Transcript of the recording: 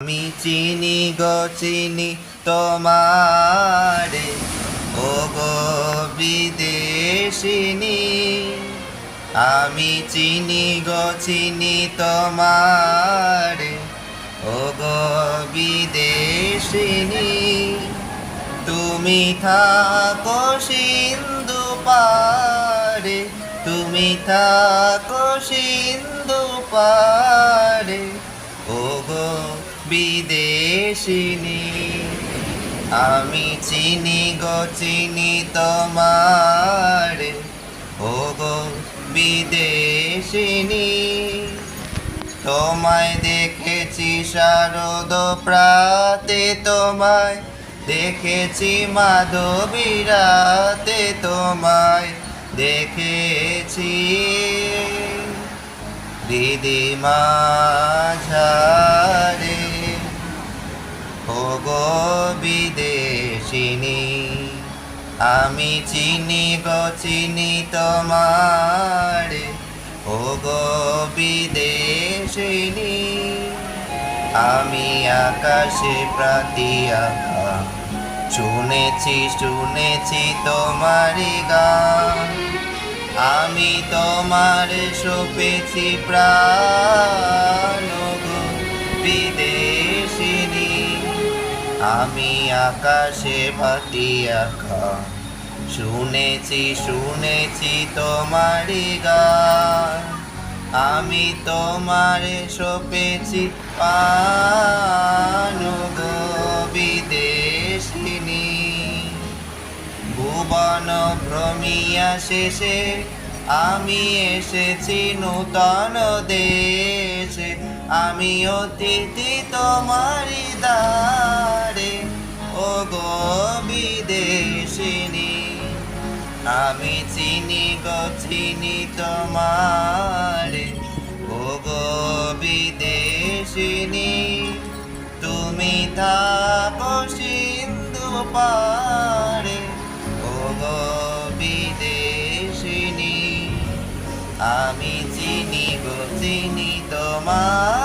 আমি চিনি গো চিনি তোমারে, ও গো বিদেশিনী। আমি চিনি গো চিনি তোমারে, ও গো বিদেশিনী। তুমি থাকো সিন্ধু পারে, তুমি থাকো সিন্ধু পারে, ও গো বিদেশিনী। আমি চিনি গো চিনি তোমারে, ও গো বিদেশিনী। তোমায় দেখেছি শারদ প্রাতে, তোমায় দেখেছি মাধবী রাতে, তোমায় দেখেছি দিদিমা ঝারে, ও গো বিদেশিনী। আমি চিনি গো চিনি তোমারে, ও গো বিদেশিনী। আমি আকাশে প্রাতি আঁকা, শুনেছি শুনেছি তোমারি গান। আমি তোমার সপেছি প্রাণ, গো বিদেশিনী। আমি আকাশে ভাতি আঁকা, শুনেছি শুনেছি তোমারি গান। আমি তোমার সপেছি প্রাণ, গো বিদেশিনী। ভুবন ভ্রমিয়া শেষে আমি এসেছি নূতন দেশে। আমি অতিথি তোমারি দ্বারে, ও গো বিদেশিনী। আমি চিনি গো চিনি তোমারে, ও গো বিদেশিনী। তুমি থাকো সিন্ধু পারে, ও গো বিদেশিনী। আমি চিনি গো চিনি তোমার।